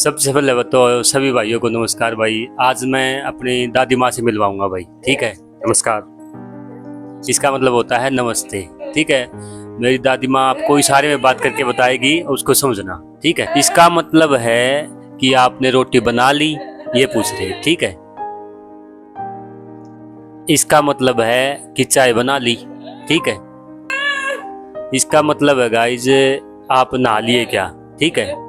सबसे पहले तो सभी भाइयों को नमस्कार भाई। आज मैं अपनी दादी माँ से मिलवाऊंगा भाई, ठीक है। नमस्कार इसका मतलब होता है नमस्ते, ठीक है। मेरी दादी माँ आपको इशारे में बात करके बताएगी, उसको समझना, ठीक है। इसका मतलब है कि आपने रोटी बना ली, ये पूछ रहे, ठीक है। इसका मतलब है कि चाय बना ली, ठीक है। इसका मतलब है गाइज आप नहा लिए क्या, ठीक है।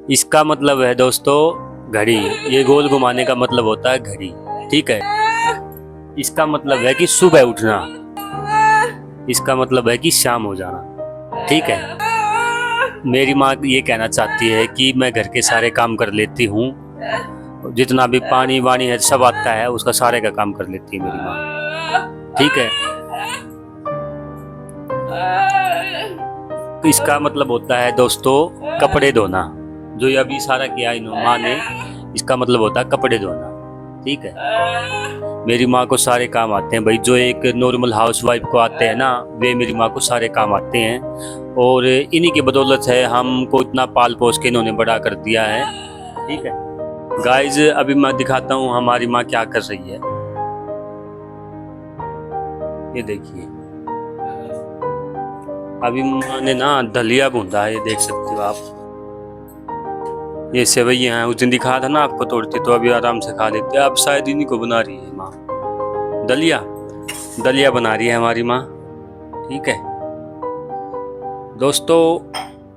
इसका मतलब है दोस्तों घड़ी, ये गोल घुमाने का मतलब होता है घड़ी, ठीक है। इसका मतलब है कि सुबह उठना, इसका मतलब है कि शाम हो जाना, ठीक है। मेरी माँ ये कहना चाहती है कि मैं घर के सारे काम कर लेती हूँ, जितना भी पानी वानी है सब आता है, उसका सारे का काम कर लेती है मेरी माँ, ठीक है। इसका मतलब होता है दोस्तों कपड़े धोना, जो ये अभी इशारा किया इन माँ ने, इसका मतलब होता है कपड़े धोना, ठीक है। मेरी माँ को सारे काम आते हैं भाई, जो एक नॉर्मल हाउसवाइफ को आते हैं ना, वे मेरी माँ को सारे काम आते हैं। और इन्हीं की बदौलत है हमको इतना पाल पोस के इन्होंने बड़ा कर दिया है, ठीक है। गाइज अभी मैं दिखाता हूँ हमारी माँ क्या कर रही है, ये देखिए। अभी माँ ने ना दलिया भूंदा है, ये देख सकते हो आप। ये सेवैयाँ हैं, उस दिन दिखाया था ना आपको तोड़ती, तो अभी आराम से खा लेते हैं। अब शायद इन्हीं को बना रही है माँ, दलिया दलिया बना रही है हमारी माँ, ठीक है। दोस्तों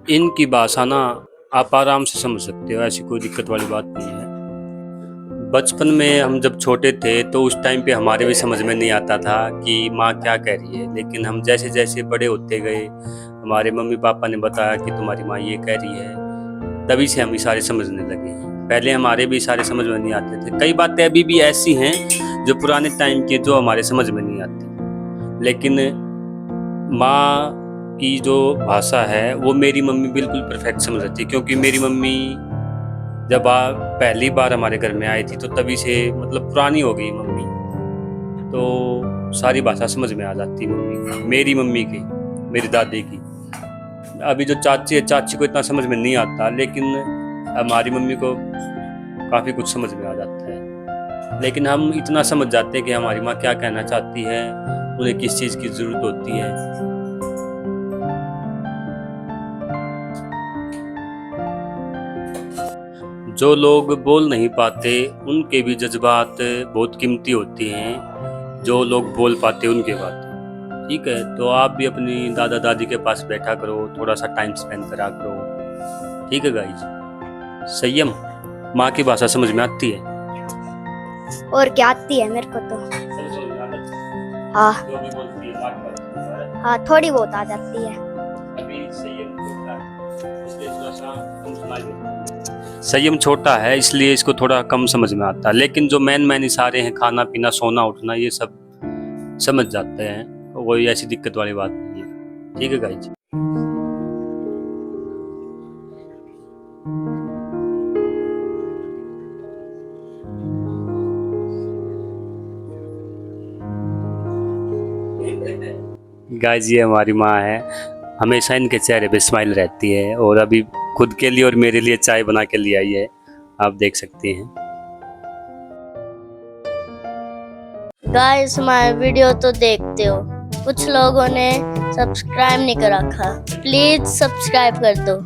इनकी भाषा ना आप आराम से समझ सकते हो, ऐसी कोई दिक्कत वाली बात नहीं है। बचपन में हम जब छोटे थे तो उस टाइम पे हमारे भी समझ में नहीं आता था कि माँ क्या कह रही है, लेकिन हम जैसे जैसे बड़े होते गए, हमारे मम्मी पापा ने बताया कि तुम्हारी माँ ये कह रही है, तभी से हम इशारे समझने लगे। पहले हमारे भी इशारे समझ में नहीं आते थे, कई बातें अभी भी ऐसी हैं जो पुराने टाइम की जो हमारे समझ में नहीं आती, लेकिन माँ की जो भाषा है वो मेरी मम्मी बिल्कुल परफेक्ट समझ रही थी। क्योंकि मेरी मम्मी जब पहली बार हमारे घर में आई थी तो तभी से मतलब पुरानी हो गई मम्मी, तो सारी भाषा समझ में आ जाती मम्मी, मेरी मम्मी की, मेरी दादी की। अभी जो चाची है, चाची को इतना समझ में नहीं आता, लेकिन हमारी मम्मी को काफ़ी कुछ समझ में आ जाता है। लेकिन हम इतना समझ जाते हैं कि हमारी माँ क्या कहना चाहती है, उन्हें किस चीज़ की ज़रूरत होती है। जो लोग बोल नहीं पाते उनके भी जज्बात बहुत कीमती होते हैं, जो लोग बोल पाते उनके बात, ठीक है। तो आप भी अपनी दादा दादी के पास बैठा करो, थोड़ा सा टाइम स्पेंड करा करो, ठीक है गाइज। संयम माँ की भाषा समझ में आती है, और क्या आती है मेरे को तो। हाँ हाँ, थोड़ी बहुत आ जाती है। संयम छोटा है इसलिए इसको थोड़ा कम समझ में आता है, लेकिन जो मेन इशारे हैं, खाना पीना सोना उठना, ये सब समझ जाते हैं, कोई ऐसी दिक्कत वाली बात नहीं है, ठीक है गाइज। गाइज ये हमारी माँ है, हमेशा इनके चेहरे पे स्माइल रहती है, और अभी खुद के लिए और मेरे लिए चाय बना के ले आई है, आप देख सकते हैं। गाइस हमारे वीडियो तो देखते हो, कुछ लोगों ने सब्सक्राइब नहीं कर रखा, प्लीज सब्सक्राइब कर दो।